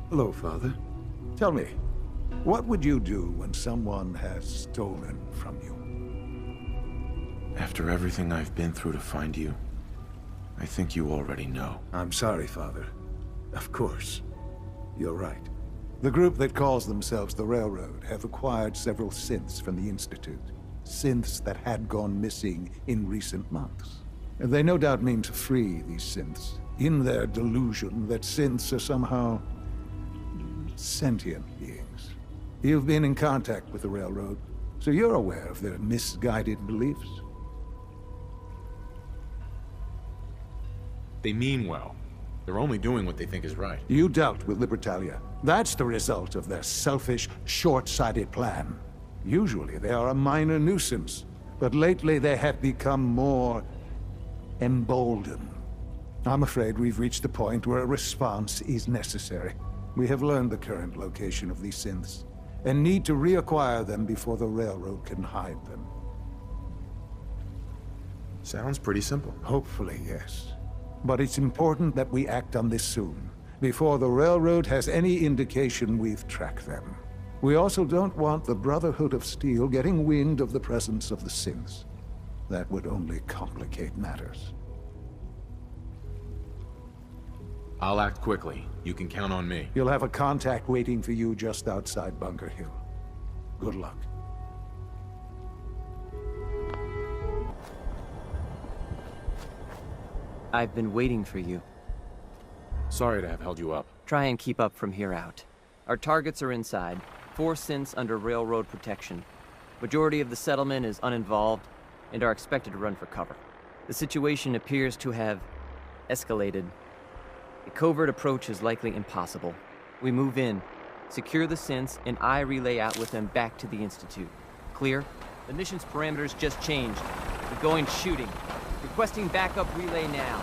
Hello, Father. Tell me, what would you do when someone has stolen from you? After everything I've been through to find you, I think you already know. I'm sorry, Father. Of course. You're right. The group that calls themselves the Railroad have acquired several synths from the Institute. Synths that had gone missing in recent months. And they no doubt mean to free these synths, in their delusion that synths are somehow sentient beings. You've been in contact with the Railroad, so you're aware of their misguided beliefs. They mean well. They're only doing what they think is right. You dealt with Libertalia. That's the result of their selfish, short-sighted plan. Usually they are a minor nuisance, but lately they have become more emboldened. I'm afraid we've reached the point where a response is necessary. We have learned the current location of these synths, and need to reacquire them before the Railroad can hide them. Sounds pretty simple. Hopefully, yes. But it's important that we act on this soon, before the Railroad has any indication we've tracked them. We also don't want the Brotherhood of Steel getting wind of the presence of the synths. That would only complicate matters. I'll act quickly. You can count on me. You'll have a contact waiting for you just outside Bunker Hill. Good luck. I've been waiting for you. Sorry to have held you up. Try and keep up from here out. Our targets are inside, 4 synths under Railroad protection. Majority of the settlement is uninvolved and are expected to run for cover. The situation appears to have escalated. A covert approach is likely impossible. We move in, secure the synths, and I relay out with them back to the Institute. Clear? The mission's parameters just changed. We're going shooting. Requesting backup relay now.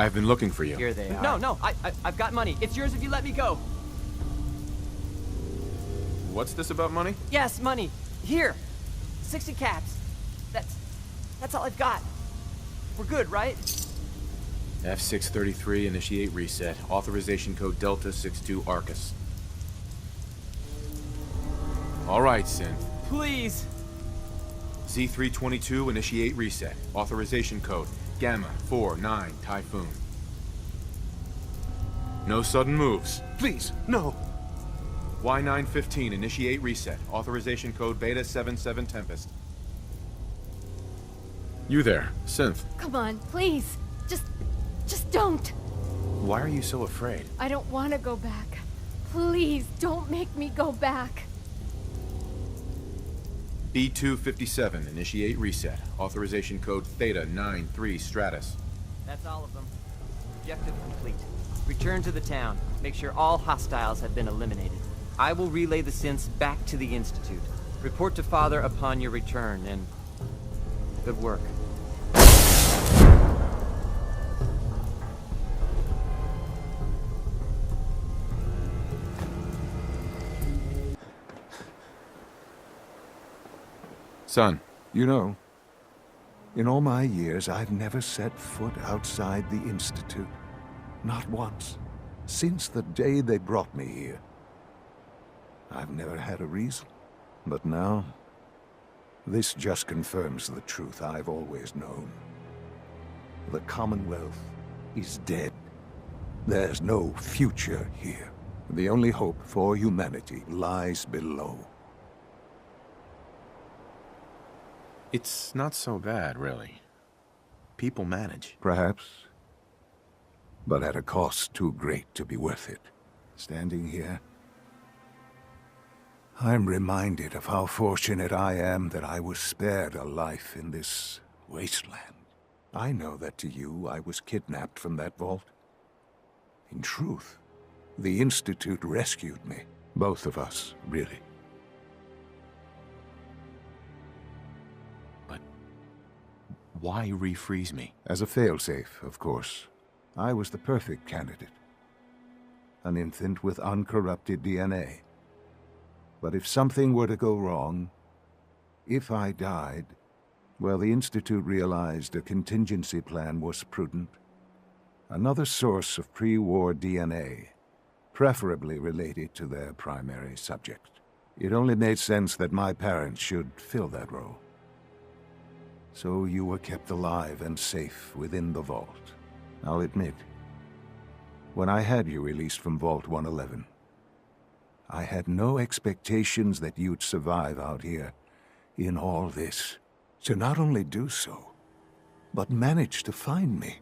I've been looking for you. Here they are. No, I've got money. It's yours if you let me go. What's this about money? Yes, money. Here. 60 caps. That's all I've got. We're good, right? F633, initiate reset. Authorization code Delta 62 Arcus. All right, Synth. Please. Z322, initiate reset. Authorization code Gamma 49 Typhoon. No sudden moves. Please, no. Y915, initiate reset. Authorization code Beta 77 Tempest. You there, Synth. Come on, please. Just don't. Why are you so afraid? I don't want to go back. Please, don't make me go back. B257, initiate reset. Authorization code Theta 93 Stratus. That's all of them. Objective complete. Return to the town. Make sure all hostiles have been eliminated. I will relay the synths back to the Institute. Report to Father upon your return, and good work. Son. You know, in all my years, I've never set foot outside the Institute. Not once. Since the day they brought me here. I've never had a reason. But now, this just confirms the truth I've always known. The Commonwealth is dead. There's no future here. The only hope for humanity lies below. It's not so bad, really. People manage. Perhaps. But at a cost too great to be worth it. Standing here, I'm reminded of how fortunate I am that I was spared a life in this wasteland. I know that to you, I was kidnapped from that vault. In truth, the Institute rescued me. Both of us, really. Why refreeze me? As a failsafe, of course. I was the perfect candidate. An infant with uncorrupted DNA. But if something were to go wrong, if I died, well, the Institute realized a contingency plan was prudent. Another source of pre-war DNA, preferably related to their primary subject. It only made sense that my parents should fill that role. So you were kept alive and safe within the vault. I'll admit, when I had you released from Vault 111, I had no expectations that you'd survive out here in all this. To not only do so, but manage to find me.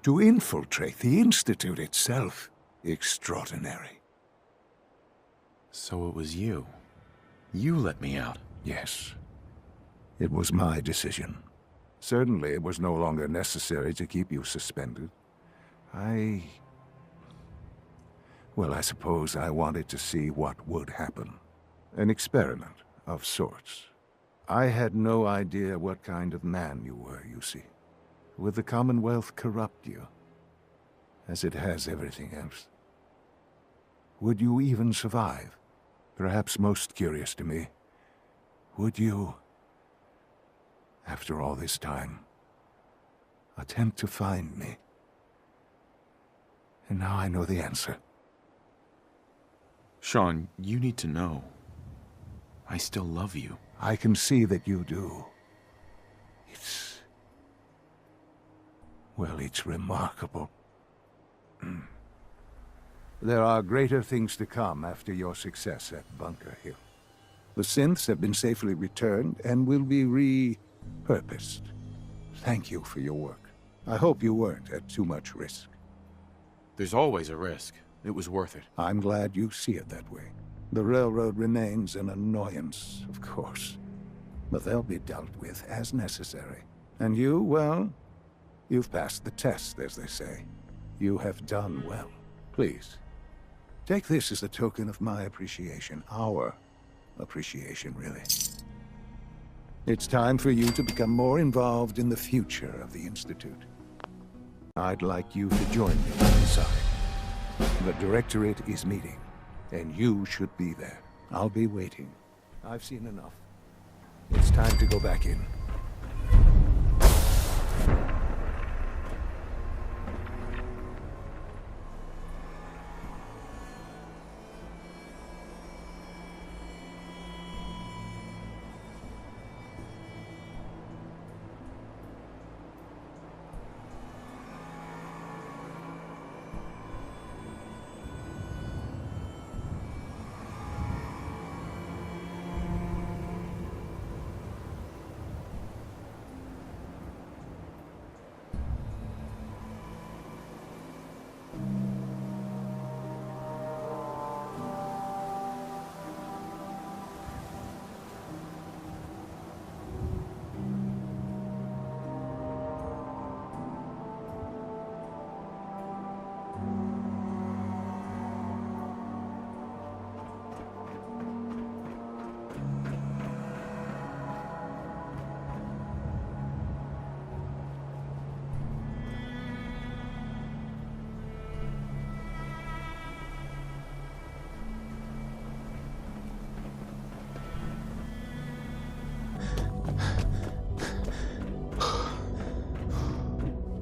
To infiltrate the Institute itself. Extraordinary. So it was you. You let me out. Yes. It was my decision. Certainly it was no longer necessary to keep you suspended. Well, I suppose I wanted to see what would happen. An experiment of sorts. I had no idea what kind of man you were, you see. Would the Commonwealth corrupt you? As it has everything else? Would you even survive? Perhaps most curious to me, would you, after all this time, attempt to find me? And now I know the answer. Shaun, you need to know. I still love you. I can see that you do. Well, it's remarkable. There are greater things to come after your success at Bunker Hill. The synths have been safely returned and will be repurposed. Thank you for your work. I hope you weren't at too much risk. There's always a risk. It was worth it. I'm glad you see it that way. The railroad remains an annoyance, of course. But they'll be dealt with as necessary. And you, well, you've passed the test, as they say. You have done well. Please, take this as a token of my appreciation. Our appreciation, really. It's time for you to become more involved in the future of the Institute. I'd like you to join me inside. The Directorate is meeting, and you should be there. I'll be waiting. I've seen enough. It's time to go back in.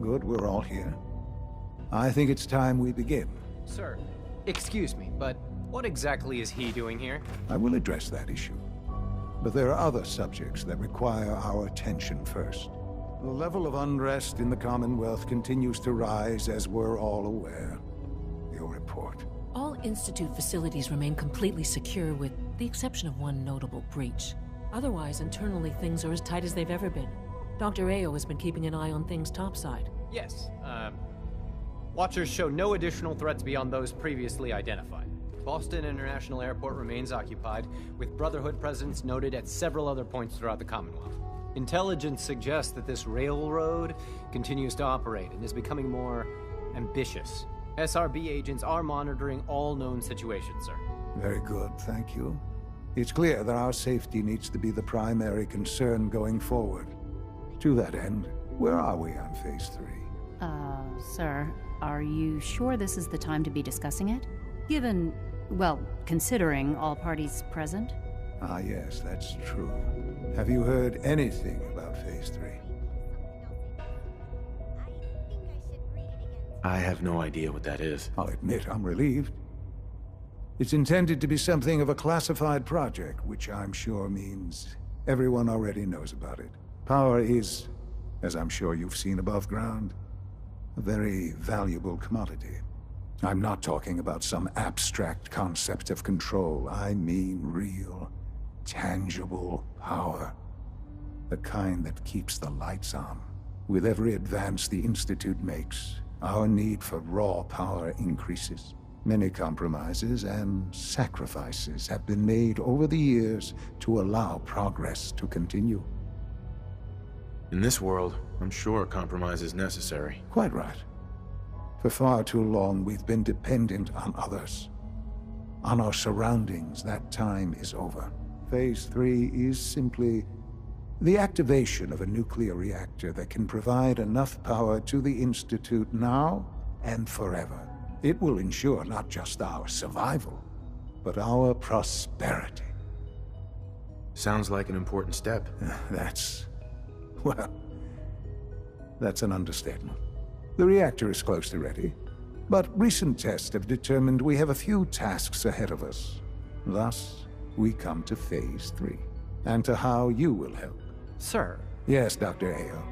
Good, we're all here. I think it's time we begin. Sir, excuse me, but what exactly is he doing here? I will address that issue. But there are other subjects that require our attention first. The level of unrest in the Commonwealth continues to rise, as we're all aware. Your report. All Institute facilities remain completely secure with the exception of one notable breach. Otherwise, internally, things are as tight as they've ever been. Dr. Ayo has been keeping an eye on things topside. Yes, Watchers show no additional threats beyond those previously identified. Boston International Airport remains occupied, with Brotherhood presence noted at several other points throughout the Commonwealth. Intelligence suggests that this railroad continues to operate and is becoming more ambitious. SRB agents are monitoring all known situations, sir. Very good, thank you. It's clear that our safety needs to be the primary concern going forward. To that end, where are we on Phase 3? Sir, are you sure this is the time to be discussing it? Given, well, considering all parties present? Ah, yes, that's true. Have you heard anything about Phase 3? I have no idea what that is. I'll admit I'm relieved. It's intended to be something of a classified project, which I'm sure means everyone already knows about it. Power is, as I'm sure you've seen above ground, a very valuable commodity. I'm not talking about some abstract concept of control. I mean real, tangible power. The kind that keeps the lights on. With every advance the Institute makes, our need for raw power increases. Many compromises and sacrifices have been made over the years to allow progress to continue. In this world, I'm sure compromise is necessary. Quite right. For far too long, we've been dependent on others. On our surroundings. That time is over. Phase 3 is simply the activation of a nuclear reactor that can provide enough power to the Institute now and forever. It will ensure not just our survival, but our prosperity. Sounds like an important step. Well, that's an understatement. The reactor is close to ready, but recent tests have determined we have a few tasks ahead of us. Thus, we come to Phase 3, and to how you will help. Sir. Yes, Dr. Ayo.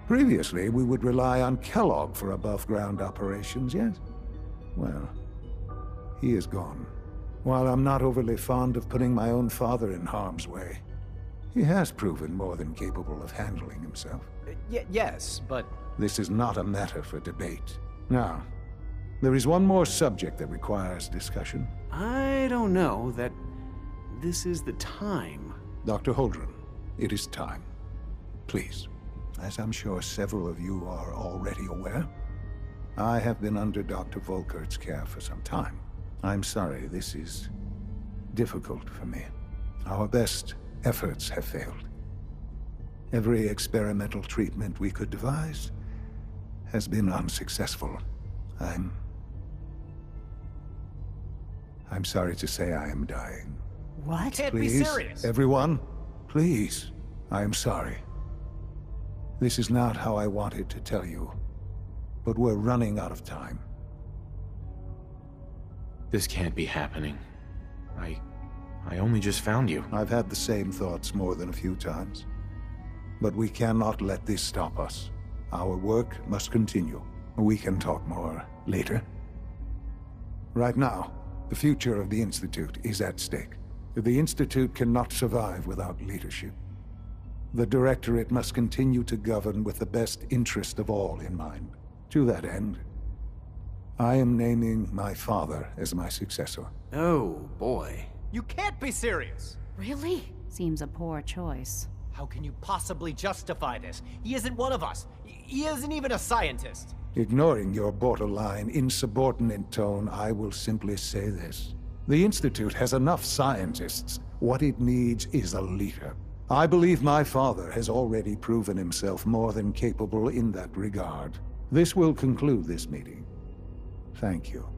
Previously, we would rely on Kellogg for above-ground operations, yes? Well, he is gone. While I'm not overly fond of putting my own father in harm's way, he has proven more than capable of handling himself. Yes, but... This is not a matter for debate. Now, there is one more subject that requires discussion. I don't know that this is the time. Dr. Holdren, it is time. Please. As I'm sure several of you are already aware, I have been under Dr. Volkert's care for some time. I'm sorry, this is difficult for me. Our best efforts have failed. Every experimental treatment we could devise has been unsuccessful. I'm sorry to say I am dying. What? Can't be Please, serious. everyone, please. I am sorry. This is not how I wanted to tell you, but we're running out of time. This can't be happening. I only just found you. I've had the same thoughts more than a few times. But we cannot let this stop us. Our work must continue. We can talk more later. Right now, the future of the Institute is at stake. The Institute cannot survive without leadership. The Directorate must continue to govern with the best interest of all in mind. To that end, I am naming my father as my successor. Oh, boy. You can't be serious! Really? Seems a poor choice. How can you possibly justify this? He isn't one of us. He isn't even a scientist. Ignoring your borderline, insubordinate tone, I will simply say this. The Institute has enough scientists. What it needs is a leader. I believe my father has already proven himself more than capable in that regard. This will conclude this meeting. Thank you.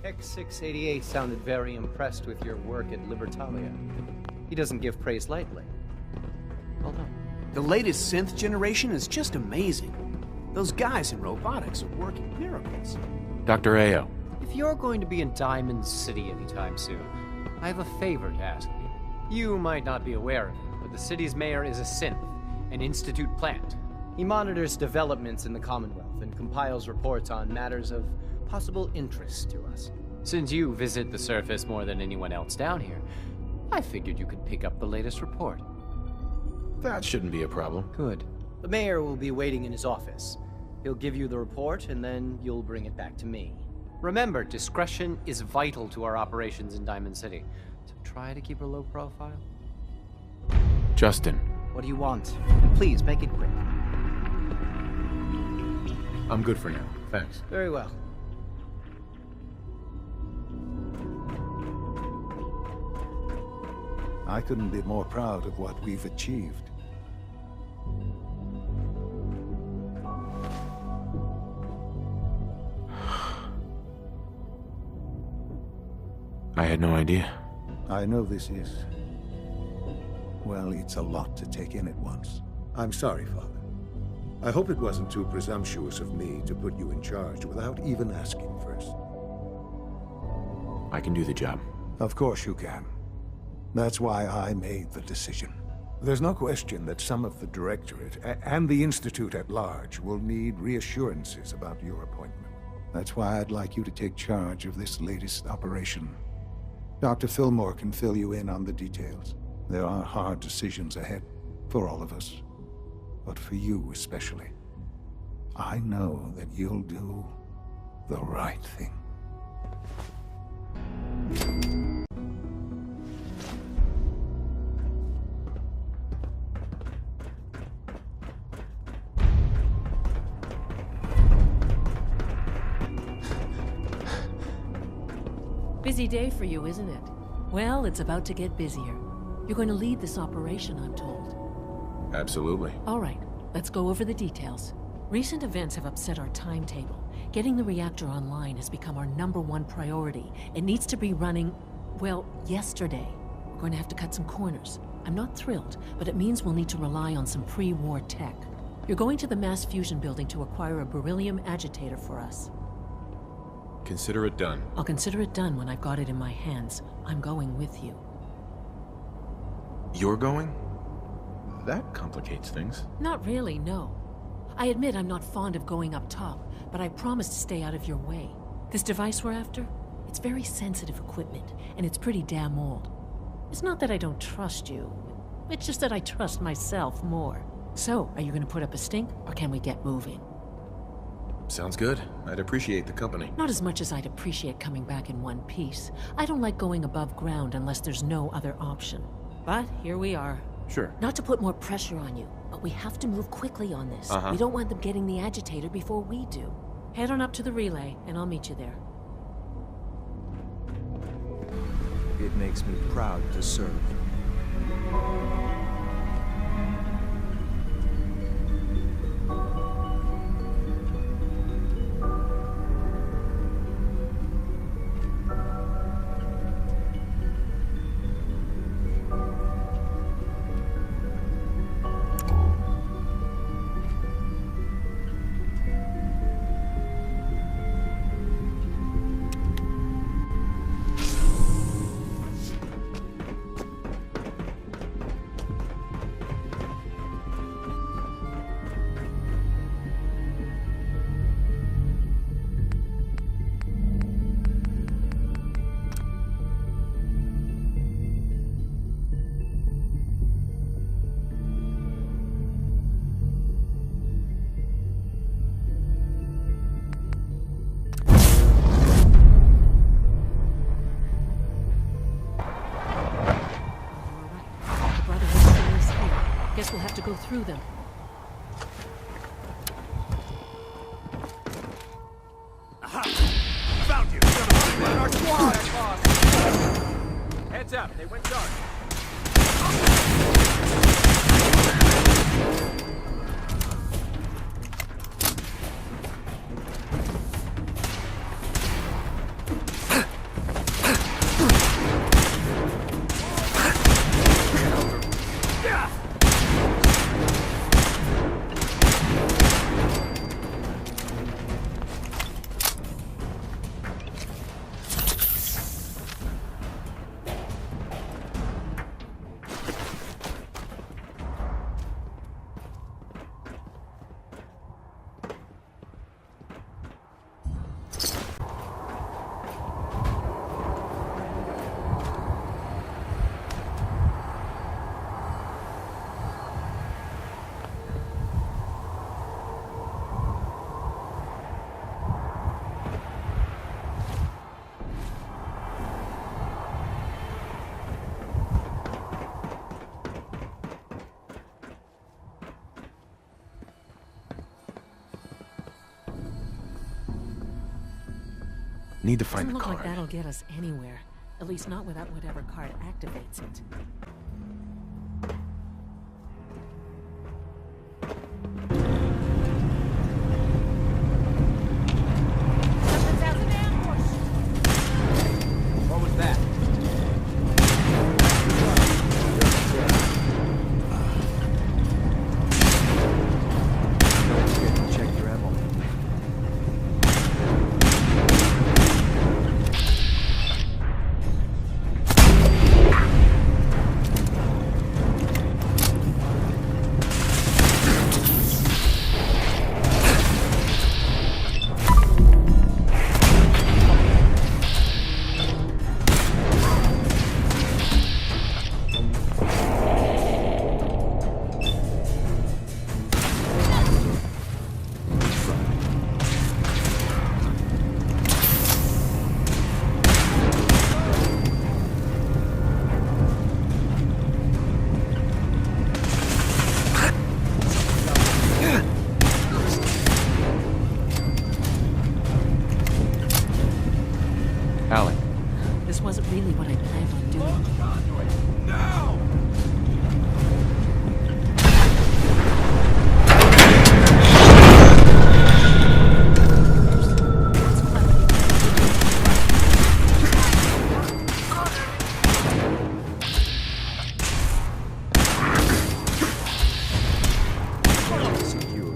X688 sounded very impressed with your work at Libertalia. He doesn't give praise lightly. Well done. The latest synth generation is just amazing. Those guys in robotics are working miracles. Dr. Ao. If you're going to be in Diamond City anytime soon, I have a favor to ask you. You might not be aware of it, but the city's mayor is a synth, an Institute plant. He monitors developments in the Commonwealth and compiles reports on matters of possible interest to us. Since you visit the surface more than anyone else down here, I figured you could pick up the latest report. That shouldn't be a problem. Good. The mayor will be waiting in his office. He'll give you the report, and then you'll bring it back to me. Remember, discretion is vital to our operations in Diamond City, so try to keep a low profile. Justin. What do you want? And please, make it quick. I'm good for now. Thanks. Very well. I couldn't be more proud of what we've achieved. I had no idea. I know this is... well, it's a lot to take in at once. I'm sorry, Father. I hope it wasn't too presumptuous of me to put you in charge without even asking first. I can do the job. Of course you can. That's why I made the decision. There's no question that some of the Directorate and the Institute at large will need reassurances about your appointment. That's why I'd like you to take charge of this latest operation. Dr. Fillmore can fill you in on the details. There are hard decisions ahead for all of us, but for you especially. I know that you'll do the right thing. Busy day for you, isn't it? Well, it's about to get busier. You're going to lead this operation, I'm told. Absolutely. All right, let's go over the details. Recent events have upset our timetable. Getting the reactor online has become our #1 priority. It needs to be running, well, yesterday. We're going to have to cut some corners. I'm not thrilled, but it means we'll need to rely on some pre-war tech. You're going to the mass fusion building to acquire a beryllium agitator for us. Consider it done. I'll consider it done when I've got it in my hands. I'm going with you. You're going? That complicates things. Not really, no. I admit I'm not fond of going up top, but I promise to stay out of your way. This device we're after? It's very sensitive equipment, and it's pretty damn old. It's not that I don't trust you. It's just that I trust myself more. So, are you going to put up a stink, or can we get moving? Sounds good. I'd appreciate the company. Not as much as I'd appreciate coming back in one piece. I don't like going above ground unless there's no other option. But here we are. Sure. Not to put more pressure on you, but we have to move quickly on this. We don't want them getting the agitator before we do. Head on up to the relay, and I'll meet you there. It makes me proud to serve. go through them. Aha! Found you! Our squad! Heads up, they went dark. Need to find Doesn't the look card. like that'll get us anywhere. At least not without whatever card activates it. What was that? Don't forget to check your ammo. Alec, This wasn't really what I planned on doing. Now! Secure.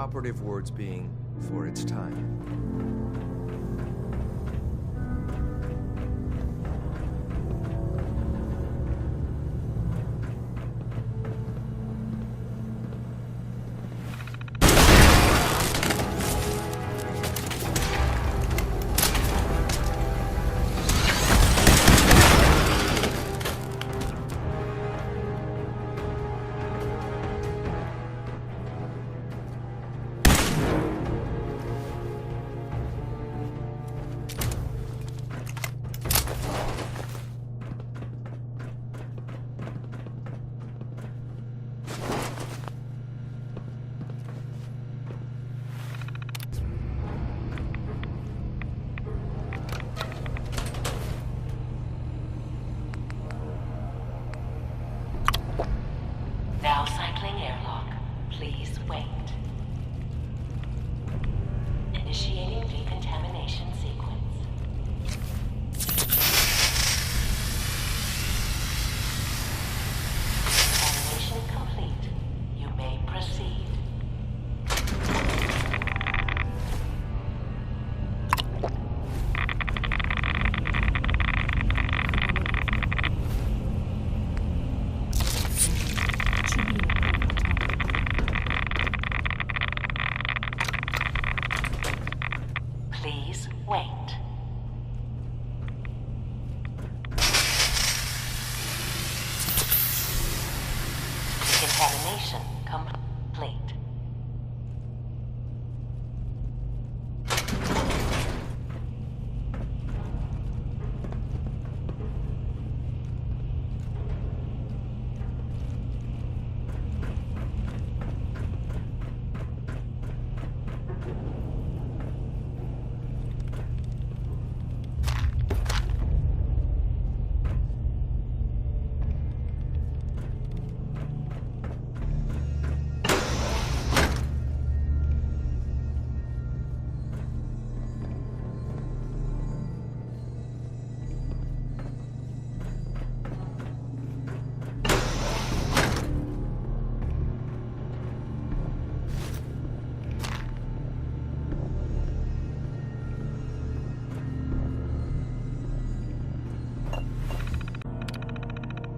operative words being, for its time. Now cycling airlock. Please wait. Initiating decontamination sequence. Decontamination complete. You may proceed. Please wait. Decontamination complete.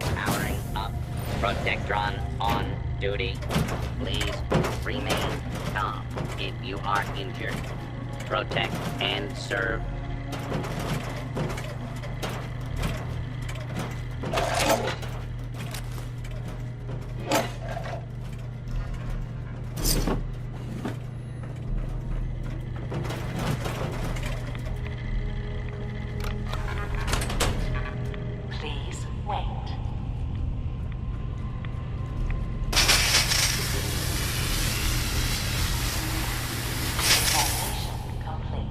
Powering up. Protectron on duty. Please remain calm. If you are injured, protect and serve. Please wait. Decontamination complete.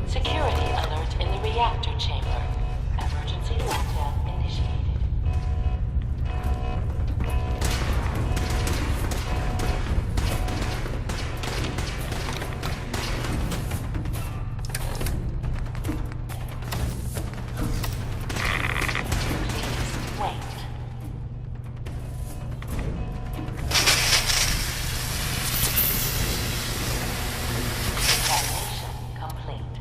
Security alert in the reactor chamber. Emergency lockdown initiated. Please wait. Decontamination complete.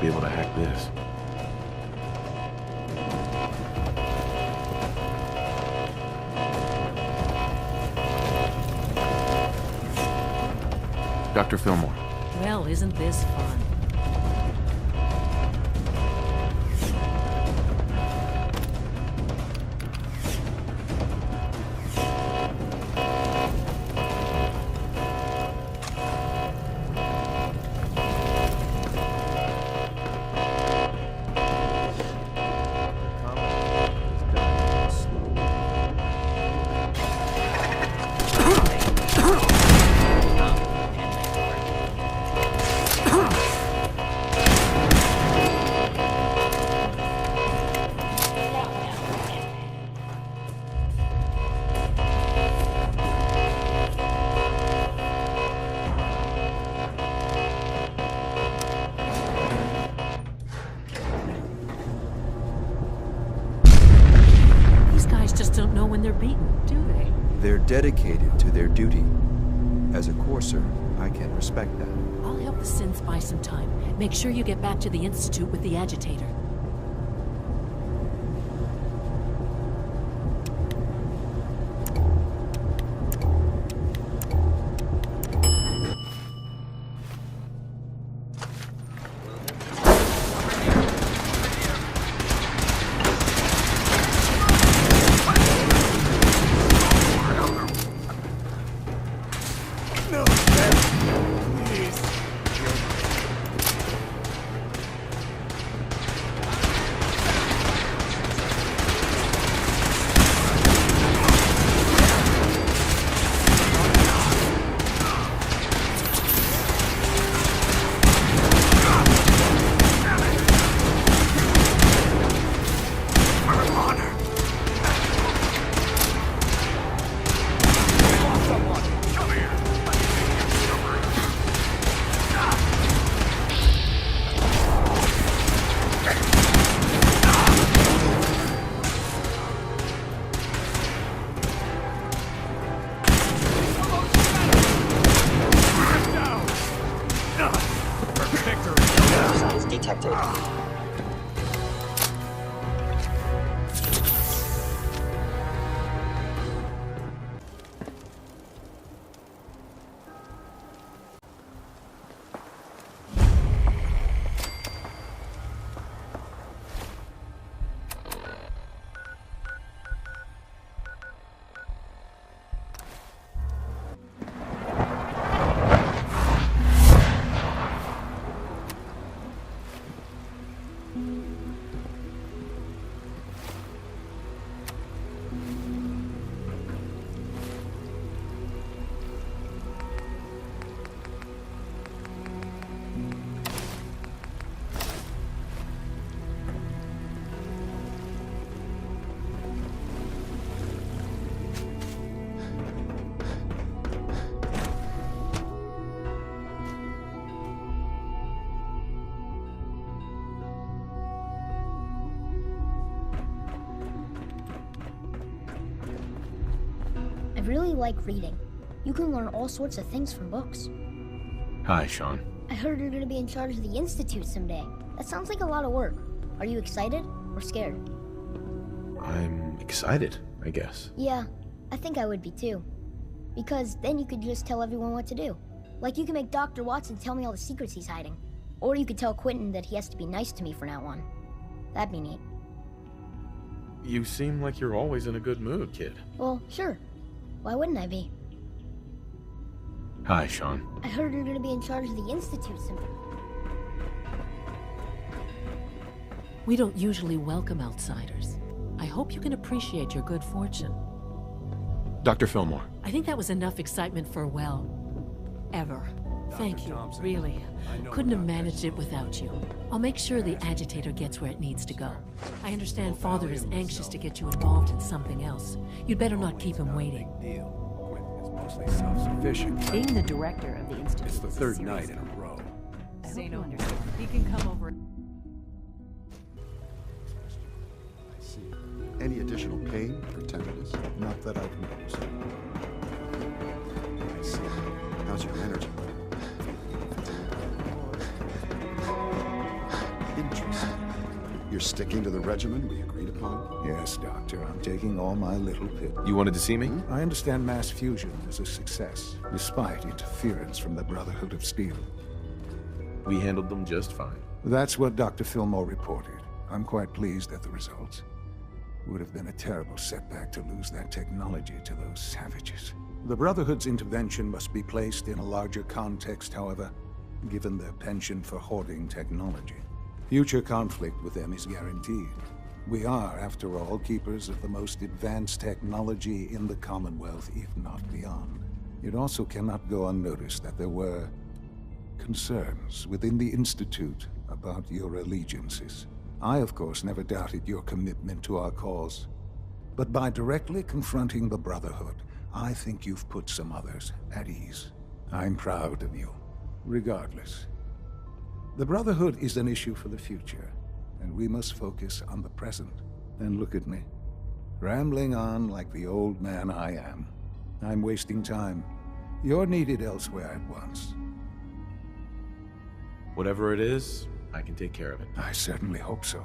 be able to hack this. Dr. Fillmore. Well, isn't this fun? Don't know when they're beaten, do they? They're dedicated to their duty. As a courser, I can respect that. I'll help the synths buy some time. Make sure you get back to the Institute with the agitator. detected. I really like reading. You can learn all sorts of things from books. Hi, Shaun. I heard you're gonna be in charge of the Institute someday. That sounds like a lot of work. Are you excited or scared? I'm excited, I guess. Yeah, I think I would be too. Because then you could just tell everyone what to do. Like you can make Dr. Watson tell me all the secrets he's hiding. Or you could tell Quentin that he has to be nice to me from now on. That'd be neat. You seem like you're always in a good mood, kid. Well, sure. Why wouldn't I be? Hi, Shaun. I heard you're gonna be in charge of the Institute someday. We don't usually welcome outsiders. I hope you can appreciate your good fortune. Dr. Fillmore. I think that was enough excitement for, well, ever. Thank you, really. Couldn't have managed it without you. I'll make sure the agitator gets where it needs to go. I understand Father is anxious to get you involved in something else. You'd better not keep him waiting. Mostly self-sufficient. Being the director of the Institute. It's the third night in a row. Say no understand. He can come over. I see. Any additional pain or tenderness? Not that I've noticed. I see. How's your energy? You're sticking to the regimen we agreed upon? Yes, Doctor. I'm taking all my little pills. You wanted to see me? I understand mass fusion was a success, despite interference from the Brotherhood of Steel. We handled them just fine. That's what Dr. Fillmore reported. I'm quite pleased at the results. It would have been a terrible setback to lose that technology to those savages. The Brotherhood's intervention must be placed in a larger context, however, given their penchant for hoarding technology. Future conflict with them is guaranteed. We are, after all, keepers of the most advanced technology in the Commonwealth, if not beyond. It also cannot go unnoticed that there were concerns within the Institute about your allegiances. I, of course, never doubted your commitment to our cause. But by directly confronting the Brotherhood, I think you've put some others at ease. I'm proud of you, regardless. The Brotherhood is an issue for the future, and we must focus on the present. And look at me, rambling on like the old man I am. I'm wasting time. You're needed elsewhere at once. Whatever it is, I can take care of it. I certainly hope so.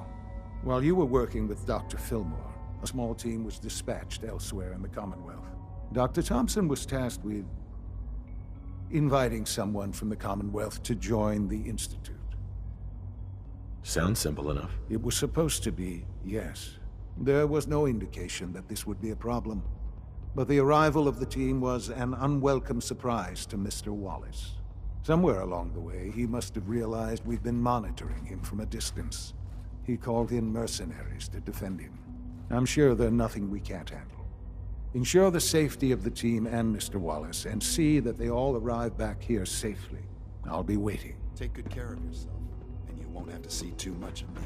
While you were working with Dr. Fillmore, a small team was dispatched elsewhere in the Commonwealth. Dr. Thompson was tasked with inviting someone from the Commonwealth to join the Institute. Sounds simple enough. It was supposed to be, yes. There was no indication that this would be a problem. But the arrival of the team was an unwelcome surprise to Mr. Wallace. Somewhere along the way, he must have realized we've been monitoring him from a distance. He called in mercenaries to defend him. I'm sure they're nothing we can't handle. Ensure the safety of the team and Mr. Wallace, and see that they all arrive back here safely. I'll be waiting. Take good care of yourself, and you won't have to see too much of me.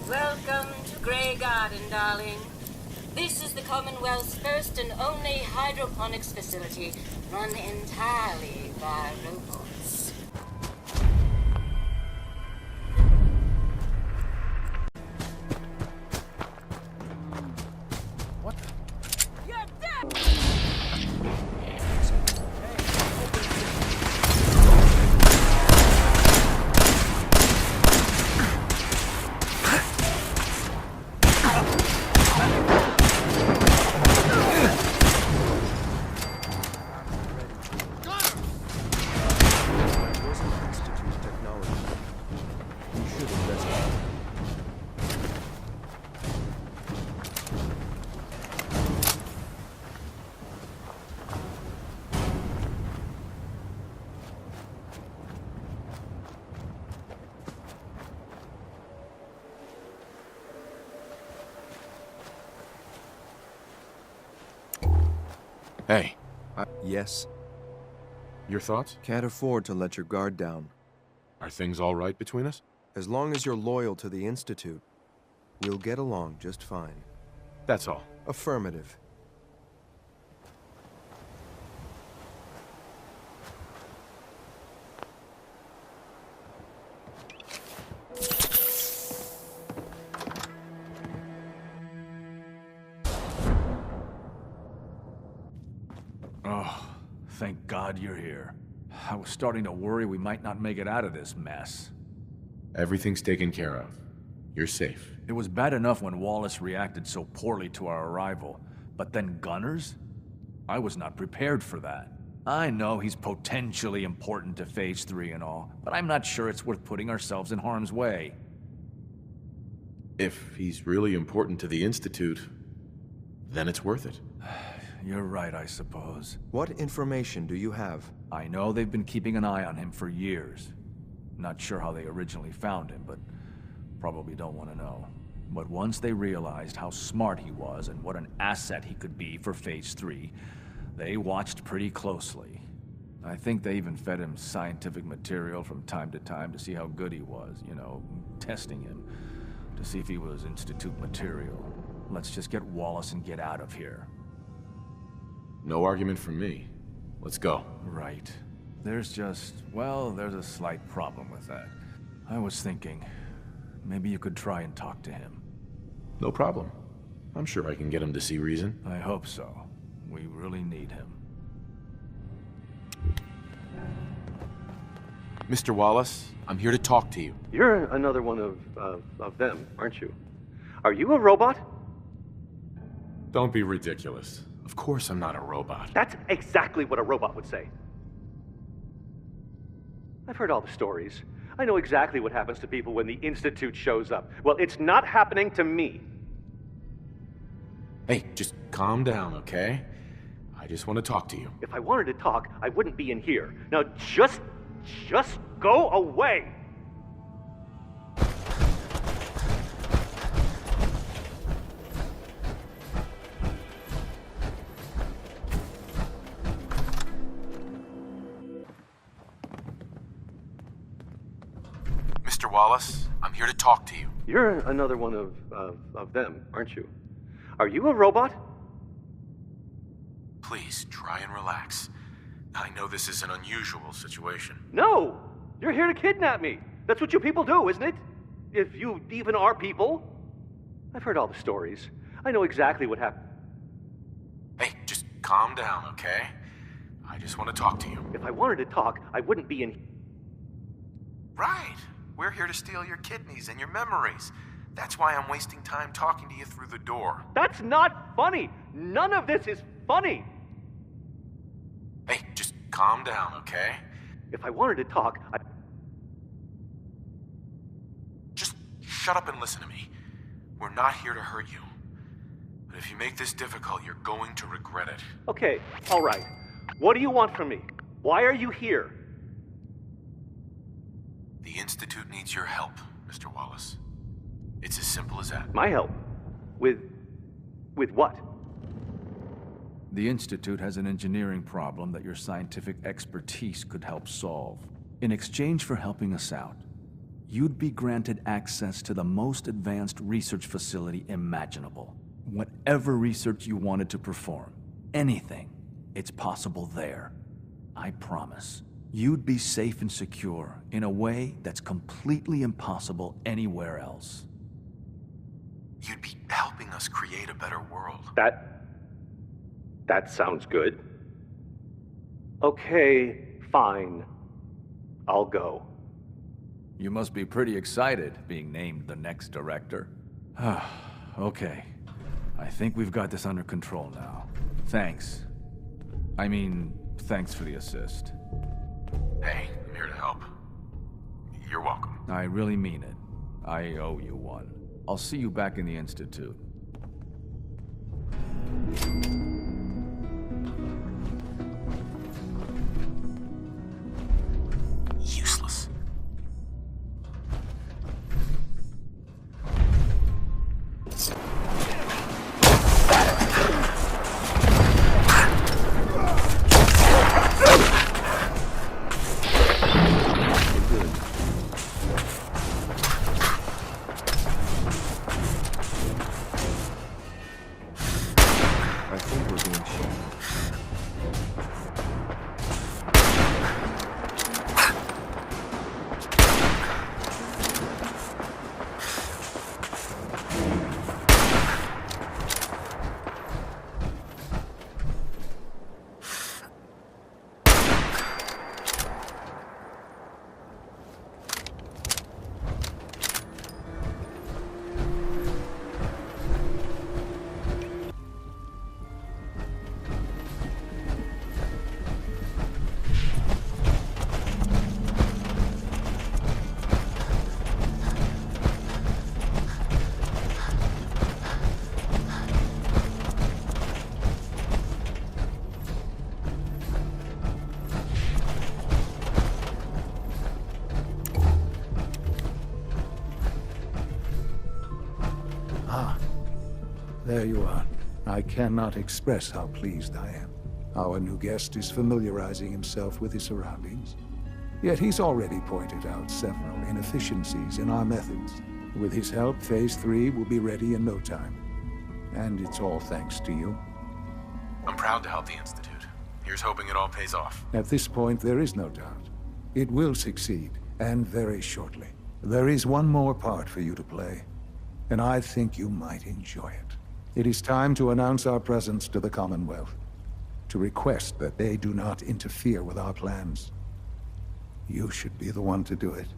Welcome to Grey Garden, darling. This is the Commonwealth's first and only hydroponics facility run entirely by robots. What? You're dead! Hey. Yes? Your thoughts? Can't afford to let your guard down. Are things all right between us? As long as you're loyal to the Institute, we'll get along just fine. That's all. Affirmative. Oh, thank God you're here. I was starting to worry we might not make it out of this mess. Everything's taken care of. You're safe. It was bad enough when Wallace reacted so poorly to our arrival, but then Gunners? I was not prepared for that. I know he's potentially important to Phase 3 and all, but I'm not sure it's worth putting ourselves in harm's way. If he's really important to the Institute, then it's worth it. You're right, I suppose. What information do you have? I know they've been keeping an eye on him for years. Not sure how they originally found him, but probably don't want to know. But once they realized how smart he was and what an asset he could be for Phase 3, They watched pretty closely. I think they even fed him scientific material from time to time to see how good he was, you know, testing him, to see if he was Institute material. Let's just get Wallace and get out of here. No argument from me. Let's go. Right. There's just, well, there's a slight problem with that. I was thinking, maybe you could try and talk to him. No problem. I'm sure I can get him to see reason. I hope so. We really need him. Mr. Wallace, I'm here to talk to you. You're another one of them, aren't you? Are you a robot? Don't be ridiculous. Of course I'm not a robot. That's exactly what a robot would say. I've heard all the stories. I know exactly what happens to people when the Institute shows up. Well, it's not happening to me. Hey, just calm down, okay? I just want to talk to you. If I wanted to talk, I wouldn't be in here. Now, just go away! Mr. Wallace, I'm here to talk to you. You're another one of them, aren't you? Are you a robot? Please, try and relax. I know this is an unusual situation. No! You're here to kidnap me! That's what you people do, isn't it? If you even are people. I've heard all the stories. I know exactly what happened. Hey, just calm down, okay? I just want to talk to you. If I wanted to talk, I wouldn't be in... Right. We're here to steal your kidneys and your memories. That's why I'm wasting time talking to you through the door. That's not funny! None of this is funny! Hey, just calm down, okay? If I wanted to talk, Just shut up and listen to me. We're not here to hurt you. But if you make this difficult, you're going to regret it. Okay, all right. What do you want from me? Why are you here? The Institute needs your help, Mr. Wallace. It's as simple as that. My help? With what? The Institute has an engineering problem that your scientific expertise could help solve. In exchange for helping us out, you'd be granted access to the most advanced research facility imaginable. Whatever research you wanted to perform, anything, it's possible there. I promise. You'd be safe and secure in a way that's completely impossible anywhere else. You'd be helping us create a better world. That sounds good. Okay, fine. I'll go. You must be pretty excited being named the next director. Okay. I think we've got this under control now. Thanks. I mean, thanks for the assist. Hey, I'm here to help. You're welcome. I really mean it. I owe you one. I'll see you back in the Institute. Useless. I think we're being shot. There you are. I cannot express how pleased I am. Our new guest is familiarizing himself with his surroundings. Yet he's already pointed out several inefficiencies in our methods. With his help, Phase 3 will be ready in no time. And it's all thanks to you. I'm proud to help the Institute. Here's hoping it all pays off. At this point, there is no doubt. It will succeed, and very shortly. There is one more part for you to play, and I think you might enjoy it. It is time to announce our presence to the Commonwealth, to request that they do not interfere with our plans. You should be the one to do it.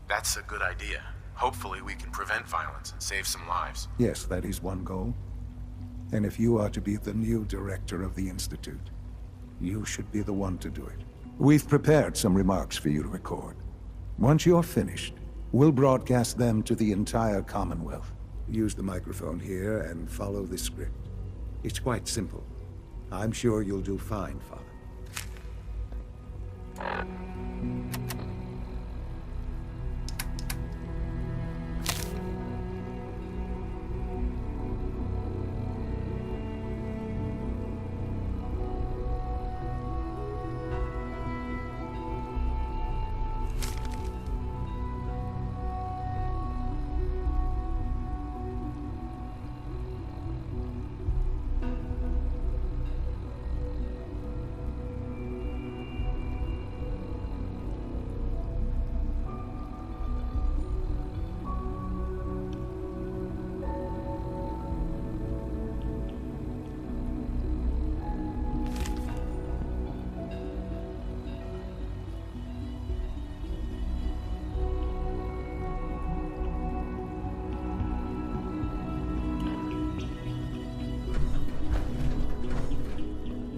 That's a good idea. Hopefully we can prevent violence and save some lives. Yes, that is one goal. And if you are to be the new director of the Institute, you should be the one to do it. We've prepared some remarks for you to record. Once you're finished, we'll broadcast them to the entire Commonwealth. Use the microphone here and follow the script. It's quite simple. I'm sure you'll do fine, Father.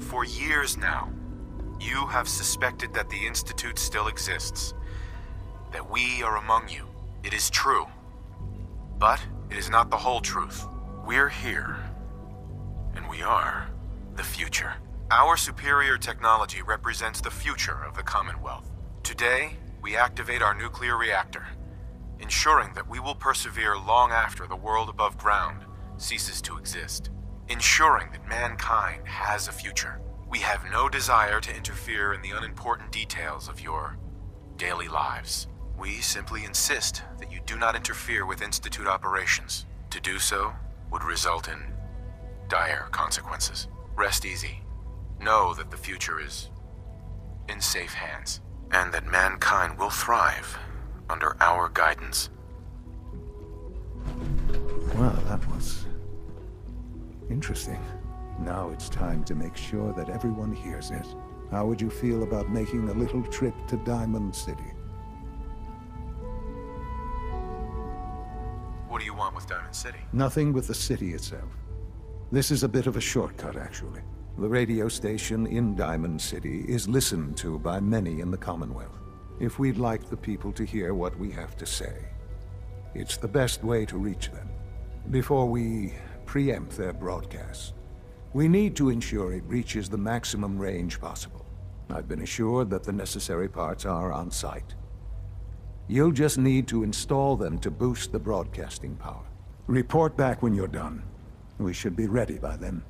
For years now, you have suspected that the Institute still exists. That we are among you. It is true. But it is not the whole truth. We're here. And we are the future. Our superior technology represents the future of the Commonwealth. Today, we activate our nuclear reactor, ensuring that we will persevere long after the world above ground ceases to exist. Ensuring that mankind has a future. We have no desire to interfere in the unimportant details of your daily lives. We simply insist that you do not interfere with Institute operations. To do so would result in dire consequences. Rest easy. Know that the future is in safe hands, and that mankind will thrive under our guidance. Well, that was interesting. Now it's time to make sure that everyone hears it. How would you feel about making a little trip to Diamond City? What do you want with Diamond City? Nothing with the city itself. This is a bit of a shortcut, actually. The radio station in Diamond City is listened to by many in the Commonwealth. If we'd like the people to hear what we have to say, it's the best way to reach them. Before we preempt their broadcast, we need to ensure it reaches the maximum range possible. I've been assured that the necessary parts are on site. You'll just need to install them to boost the broadcasting power. Report back when you're done. We should be ready by then.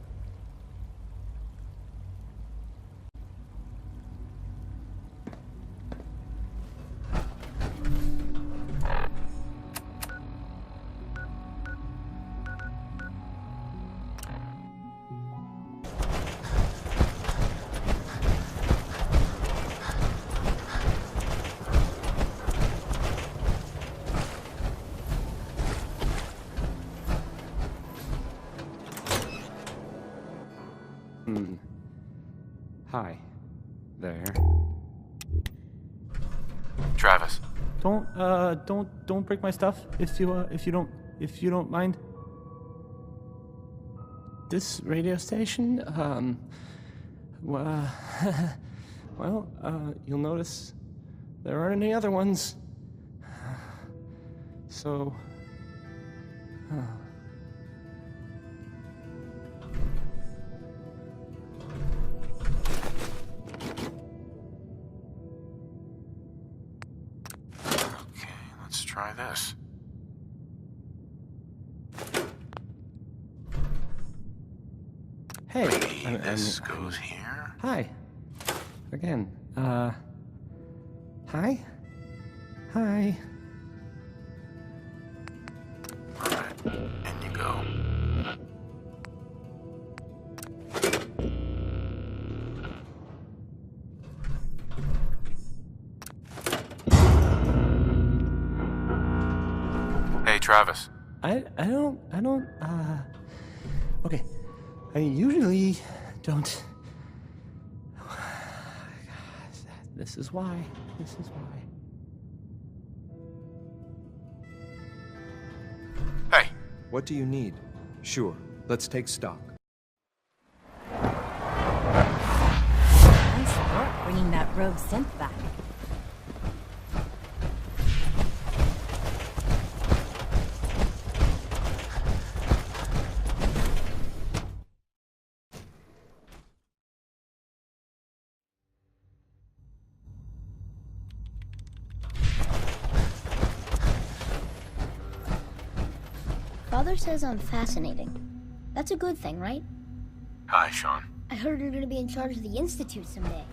Hi. There. Travis. Don't break my stuff if you don't mind. This radio station, well, you'll notice there aren't any other ones. So, Let's try this. Hey. This goes here. Hi. Again. Hi? Hi. Alright, in you go. Hey, Travis. I don't, okay. I usually don't. This is why. This is why. Hey. What do you need? Sure, let's take stock. Nice work bringing that rogue synth back. Father says I'm fascinating. That's a good thing, right? Hi, Shaun. I heard you're gonna be in charge of the Institute someday.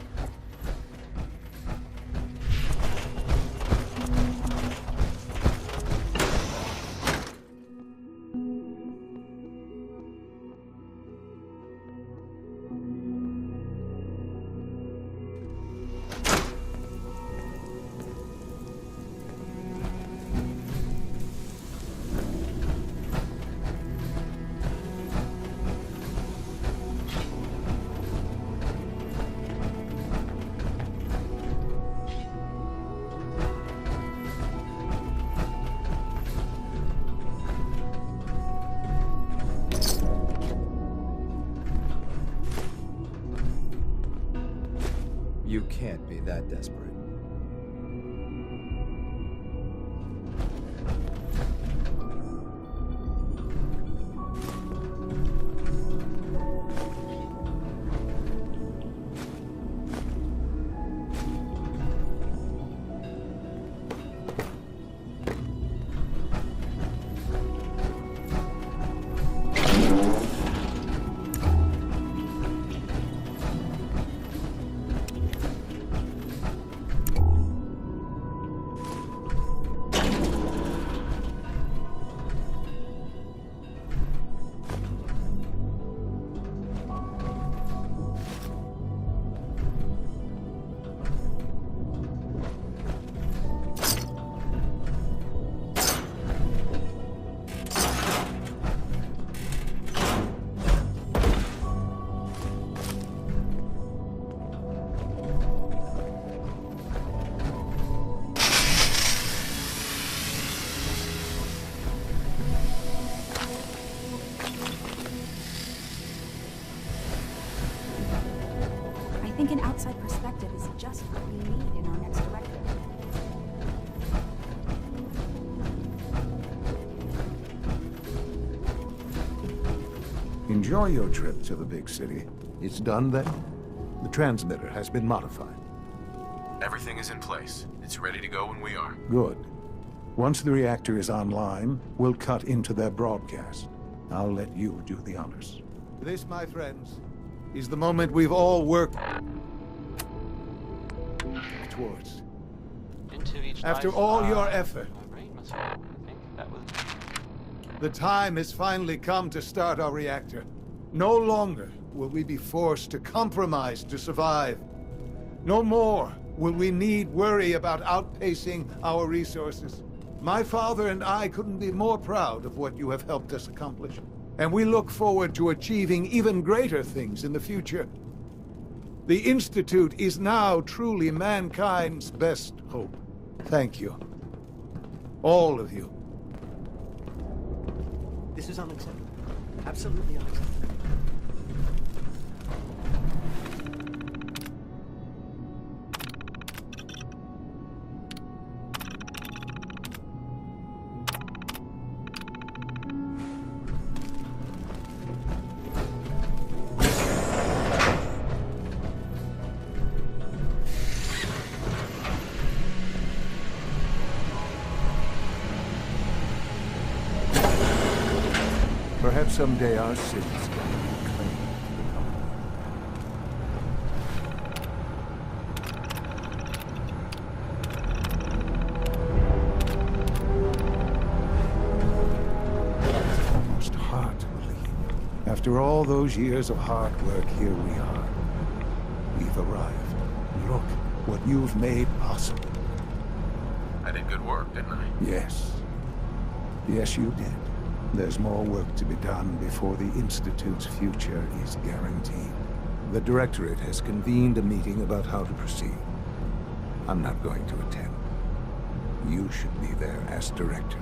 You can't be that desperate. I think an outside perspective is just what we need in our next director. Enjoy your trip to the big city. It's done then? The transmitter has been modified. Everything is in place. It's ready to go when we are. Good. Once the reactor is online, we'll cut into their broadcast. I'll let you do the honors. This, my friends, is the moment we've all worked towards. After all your effort, the time has finally come to start our reactor. No longer will we be forced to compromise to survive. No more will we need worry about outpacing our resources. My father and I couldn't be more proud of what you have helped us accomplish. And we look forward to achieving even greater things in the future. The Institute is now truly mankind's best hope. Thank you. All of you. This is unacceptable. Absolutely unacceptable. Perhaps someday our sins can be reclaimed. After all those years of hard work, here we are. We've arrived. Look what you've made possible. I did good work, didn't I? Yes. Yes, you did. There's more work to be done before the Institute's future is guaranteed. The Directorate has convened a meeting about how to proceed. I'm not going to attend. You should be there as Director.